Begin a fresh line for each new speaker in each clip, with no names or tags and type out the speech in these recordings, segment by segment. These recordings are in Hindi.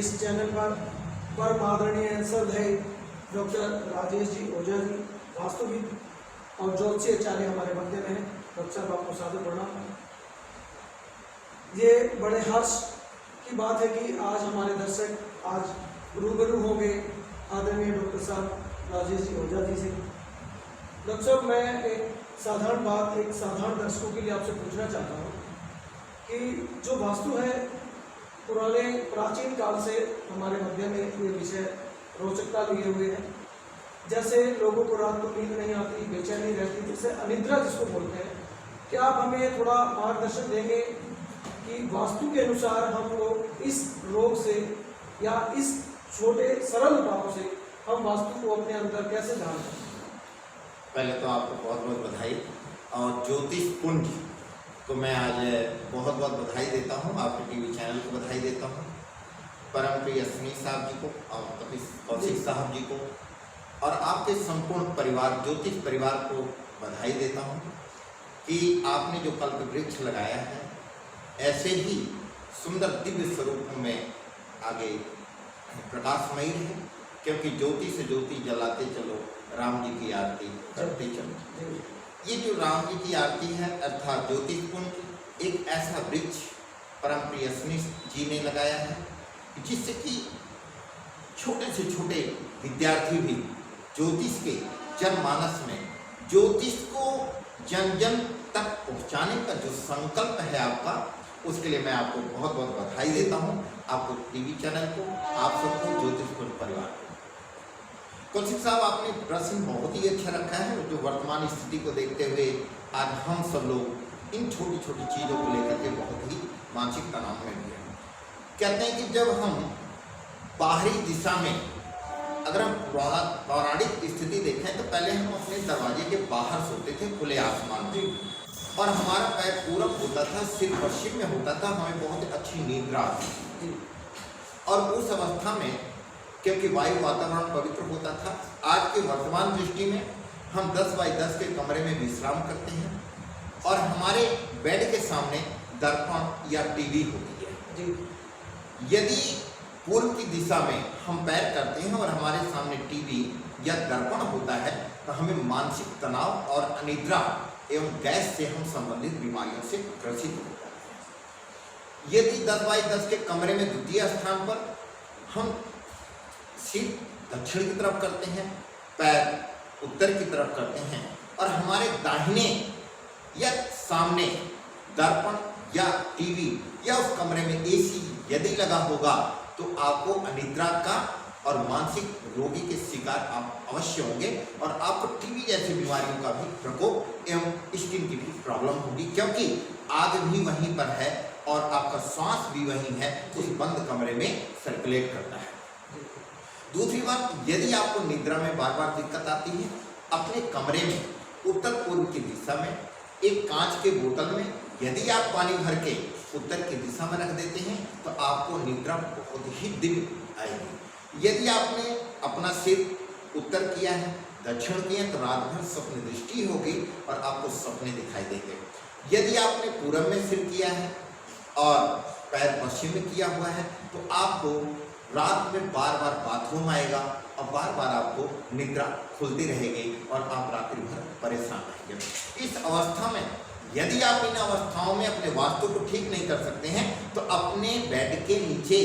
इस चैनल पर परम आदरणीय श्रद्धेय डॉक्टर राजेश जी ओझा जी वास्तुविद और ज्योतिषाचार्य हमारे मध्य में हैं। डॉक्टर साहब आपको सादर प्रणाम। ये बड़े हर्ष की बात है कि आज हमारे दर्शक आज रूबरू होंगे आदरणीय डॉक्टर साहब राजेश जी ओझा जी से। डॉक्टर साहब, मैं एक साधारण बात एक साधारण दर्शकों के लिए आपसे पूछना चाहता हूँ कि जो वास्तु है पुराने प्राचीन काल से हमारे मध्य में ये विषय रोचकता लिए हुए हैं। जैसे लोगों को रात को नींद नहीं आती, बेचैनी रहती, जैसे अनिद्रा जिसको बोलते हैं, क्या आप हमें थोड़ा मार्गदर्शन देंगे कि वास्तु के अनुसार हम लोग इस रोग से या इस छोटे सरल उपायों से हम वास्तु को अपने अंदर कैसे जान सकते हैं?
पहले तो आपको बहुत बहुत बधाई और ज्योतिष कुंज को मैं आज बहुत बहुत बधाई देता हूँ। आपके टीवी चैनल को बधाई देता हूँ, परम प्रिय अश्विनी साहब जी को और कौशिक साहब जी को और आपके संपूर्ण परिवार ज्योतिष परिवार को बधाई देता हूँ कि आपने जो कल्प वृक्ष लगाया है ऐसे ही सुंदर दिव्य स्वरूप में आगे प्रकाशमयी रहे, क्योंकि ज्योति से ज्योति जलाते चलो, राम जी की आरती करते चलो। ये जो राम जी की आरती है अर्थात ज्योतिष कुंज एक ऐसा वृक्ष परम प्रिय अश्विनी जी ने लगाया है जिससे कि छोटे से छोटे विद्यार्थी भी ज्योतिष के जनमानस में ज्योतिष को जन जन तक पहुंचाने का जो संकल्प है आपका, उसके लिए मैं आपको बहुत बहुत बधाई देता हूं। आपको टीवी चैनल को, आप सबको, ज्योतिष कुंज परिवार को। कौशिक साहब, आपने प्रश्न बहुत ही अच्छा रखा है। जो वर्तमान स्थिति को देखते हुए आज हम सब लोग इन छोटी छोटी चीज़ों को लेकर के बहुत ही मानसिक तनाव में भी हैं। कहते हैं कि जब हम बाहरी दिशा में अगर हम पौराणिक स्थिति देखें तो पहले हम अपने दरवाजे के बाहर सोते थे खुले आसमान में, और हमारा पैर पूरब होता था, सिर पश्चिम में होता था, हमें बहुत अच्छी नींद आती थी। और उस अवस्था में क्योंकि वायु वातावरण पवित्र होता था, आज के वर्तमान दृष्टि में हम 10 बाई 10 के कमरे में विश्राम करते हैं और हमारे बेड के सामने दर्पण या टीवी होती है। यदि पूर्व की दिशा में हम पैर करते हैं और हमारे सामने टीवी या दर्पण होता है तो हमें मानसिक तनाव और अनिद्रा एवं गैस से हम संबंधित बीमारियों से ग्रसित होता है। यदि 10 बाई 10 के कमरे में द्वितीय स्थान पर हम सिर दक्षिण की तरफ करते हैं, पैर उत्तर की तरफ करते हैं और हमारे दाहिने या सामने दर्पण या टीवी या उस कमरे में एसी यदि लगा होगा तो आपको अनिद्रा का और मानसिक रोगी के शिकार आप अवश्य होंगे और आपको टीबी जैसी बीमारियों का भी प्रकोप एवं स्किन की भी प्रॉब्लम होगी, क्योंकि आग भी वहीं पर है और आपका श्वास भी वहीं है, उस बंद कमरे में सर्कुलेट करता है। दूसरी बात, यदि आपको निद्रा में बार बार दिक्कत आती है, अपने कमरे में उत्तर पूर्व की दिशा में एक कांच के बोतल में यदि आप पानी भर के उत्तर की दिशा में रख देते हैं तो आपको निद्रा बहुत ही दिव्य आएगी। यदि आपने अपना सिर उत्तर किया है, दक्षिण किया तो रात भर स्वप्न दृष्टि होगी और आपको सपने दिखाई देंगे। यदि आपने पूरब में सिर किया है और पैर पश्चिम में किया हुआ है तो आपको रात में बार बार बाथरूम आएगा और बार बार आपको निद्रा खुलती रहेगी और आप रात्रि भर परेशान रहेंगे। इस अवस्था में यदि आप इन अवस्थाओं में अपने वास्तु को ठीक नहीं कर सकते हैं तो अपने बेड के नीचे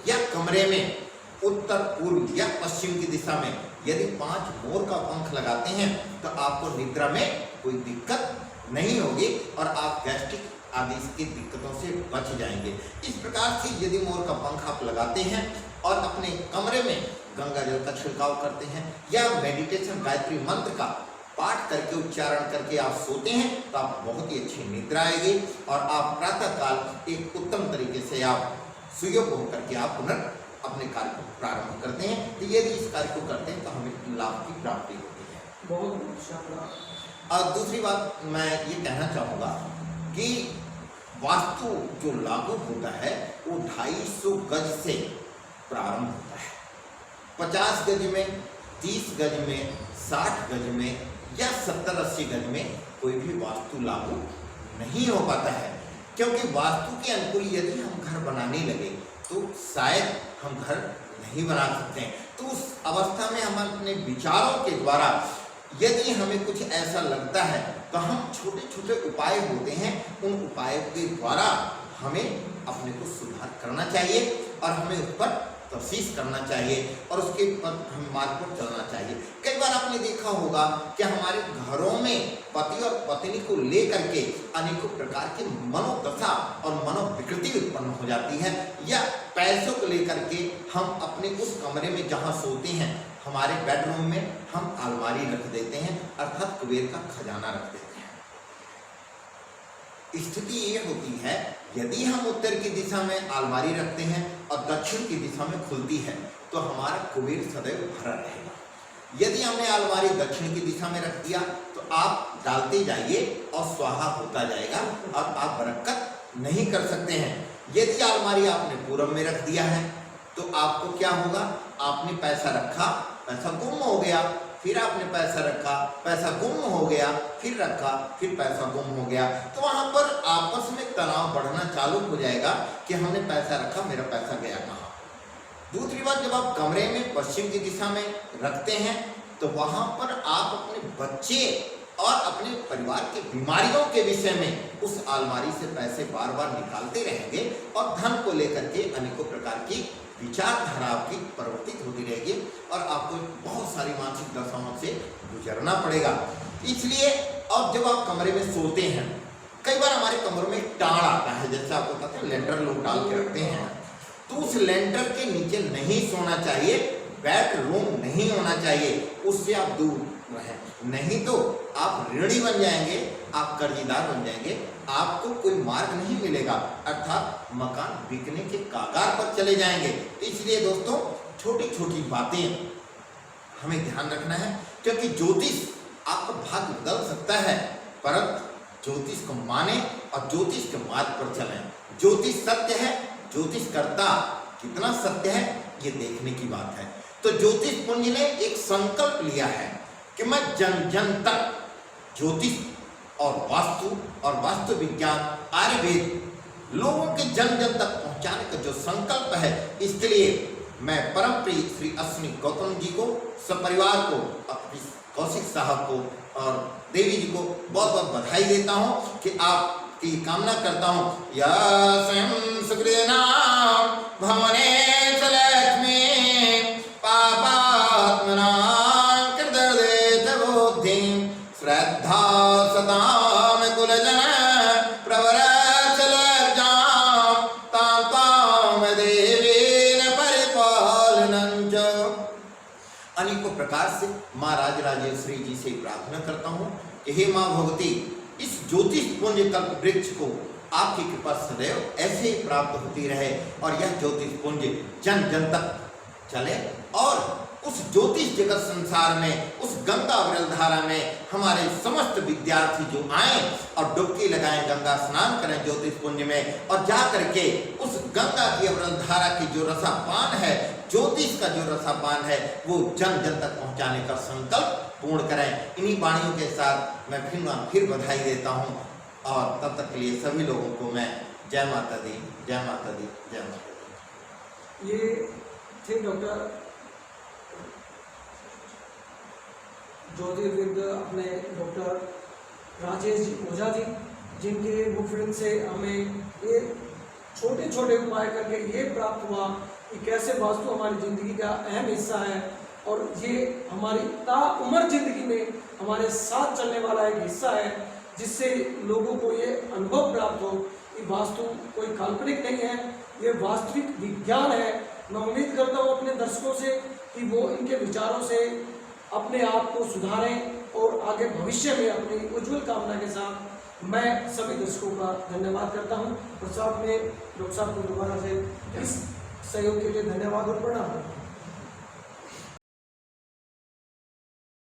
या कमरे में उत्तर पूर्व या पश्चिम की दिशा में यदि 5 मोर का पंख लगाते हैं तो आपको निद्रा में कोई दिक्कत नहीं होगी और आप गैस्ट्रिक आदि की दिक्कतों से बच जाएंगे। इस प्रकार से यदि मोर का पंख आप लगाते हैं और अपने कमरे में गंगा जल का छिड़काव करते हैं या मेडिटेशन गायत्री मंत्र का पाठ करके उच्चारण करके आप सोते हैं तो आप बहुत ही अच्छी निद्रा आएगी और आप प्रातःकाल एक उत्तम तरीके से आप सुयोग होकर के आप पुनः अपने कार्य को प्रारंभ करते हैं। तो यदि इस कार्य को करते हैं तो हमें लाभ की प्राप्ति होती है।
बहुत शानदार।
और दूसरी बात मैं ये कहना चाहूँगा कि वास्तु जो लागू होता है वो 250 गज से प्रारंभ होता है। 50 गज में, 30 गज में, 60 गज में या 70-80 गज में कोई भी वास्तु लागू नहीं हो पाता है, क्योंकि वास्तु के अनुकूल यदि हम घर बनाने लगे तो शायद हम घर नहीं बना सकते हैं। तो उस अवस्था में हम अपने विचारों के द्वारा यदि हमें कुछ ऐसा लगता है तो हम छोटे छोटे उपाय होते हैं, उन उपायों के द्वारा हमें अपने को सुधार करना चाहिए और हमें उस पर तफ्सीस करना चाहिए और उसके पर हम मार्ग पर चलना चाहिए। कई बार आपने देखा होगा कि हमारे घरों में पति और पत्नी को लेकर के अनेकों प्रकार की मनोदशा और मनोविकृति उत्पन्न हो जाती है, या पैसों को लेकर के हम अपने उस कमरे में जहाँ सोते हैं, हमारे बेडरूम में हम अलमारी रख देते हैं, अर्थात कुबेर का खजाना रख देते हैं। स्थिति ये होती है, यदि हम उत्तर की दिशा में अलमारी रखते हैं और दक्षिण की दिशा में खुलती है तो हमारा कुबेर सदैव भरा रहेगा। यदि हमने अलमारी दक्षिण की दिशा में रख दिया तो आप डालते जाइए और स्वाहा होता जाएगा और आप बरकत नहीं कर सकते हैं। यदि अलमारी आपने पूरब में रख दिया है तो आपको क्या होगा, आपने पैसा रखा, पैसा गुम हो गया, फिर आपने पैसा रखा, पैसा गुम हो गया, फिर रखा, फिर पैसा गुम हो गया, तो वहां पर आपस में तनाव बढ़ना चालू हो जाएगा कि हमने पैसा रखा, मेरा पैसा गया कहाँ। दूसरी बात, जब आप कमरे में पश्चिम की दिशा में रखते हैं तो वहां पर आप अपने बच्चे और अपने परिवार की बीमारियों के विषय में उस अलमारी से पैसे बार बार निकालते रहेंगे और धन को लेकर के अनेकों प्रकार की विचारधारा आपकी परिवर्तित होती रहेगी और आपको बहुत सारी मानसिक दशाओं से गुजरना पड़ेगा। इसलिए अब जब आप कमरे में सोते हैं, कई बार हमारे कमरों में टाड़ आता है, जैसे आपको पता है लेंटर लोग डाल के रखते हैं, तो उस लेंटर के नीचे नहीं सोना चाहिए, बेडरूम नहीं होना चाहिए, उससे आप दूर रहें, नहीं तो आप ऋणी बन जाएंगे, आप कर्जदार बन जाएंगे, आपको कोई मार्ग नहीं मिलेगा, अर्थात मकान बिकने के कागार पर चले जाएंगे। इसलिए दोस्तों, छोटी छोटी बातें हमें ध्यान रखना है, क्योंकि ज्योतिष आपका भाग्य बदल सकता है, परंतु ज्योतिष को माने और ज्योतिष के मार्ग पर चलें। ज्योतिष सत्य है, ज्योतिष कर्ता कितना सत्य है ये देखने की बात है। तो ज्योतिष पुंज ने एक संकल्प लिया है कि मैं जन जन तक ज्योतिष और वास्तु विज्ञान आयुर्वेद लोगों के जन जन तक पहुंचाने का जो संकल्प है, इसके लिए मैं परम प्रिय श्री अश्विनी गौतम जी को, सपरिवार को, अपनी कौशिक साहब को और देवी जी को बहुत बहुत बधाई देता हूं कि आपकी कामना करता हूं, यस्मिन् सुकृतिनां भवने च लक्ष्मी पापात्मनां कृतर्देत बुद्धिं श्रद्धा सदां कुलजन प्रवरच लज्जां तां तां देवीन परिपालनं च। अनेकों प्रकार से माँ राजराजेश्वरी जी से प्रार्थना करता हूँ कि हे माँ भगवती, इस ज्योतिष पुंज कल्प वृक्ष को आपकी कृपा सदैव ऐसे ही प्राप्त होती रहे और यह ज्योतिष पुंज जन जन तक चले और उस ज्योतिष जगत संसार में, उस गंगा अविरल धारा में हमारे समस्त विद्यार्थी जो आए और डुबकी लगाएं, गंगा स्नान करें ज्योतिष पुंज में और जा करके उस गंगा की अविरल धारा की जो रसापान है, ज्योतिष का जो रसापान है, वो जन जन तक पहुंचाने का संकल्प पूर्ण करें। इन्हीं वाणियों के साथ मैं फिर बधाई देता हूँ और तब तक के लिए सभी लोगों को मैं जय माता दी, जय माता दी, जय माता दी।
ये थे डॉक्टर ज्योतिर्विद अपने डॉक्टर राजेश जी ओझा जी, जिनके मुखबिर से हमें ये छोटे छोटे उपाय करके ये प्राप्त हुआ कि कैसे वास्तु हमारी ज़िंदगी का अहम हिस्सा है और ये हमारी ताउम्र ज़िंदगी में हमारे साथ चलने वाला एक हिस्सा है, जिससे लोगों को ये अनुभव प्राप्त हो कि वास्तु कोई काल्पनिक नहीं है, ये वास्तविक विज्ञान है। मैं उम्मीद करता हूँ अपने दर्शकों से कि वो इनके विचारों से अपने आप को सुधारें और आगे भविष्य में अपनी उज्जवल कामना के साथ मैं सभी दर्शकों का धन्यवाद करता हूँ और साथ में डॉक्टर साहब को दोबारा से इस सहयोग के लिए धन्यवाद और प्रणाम।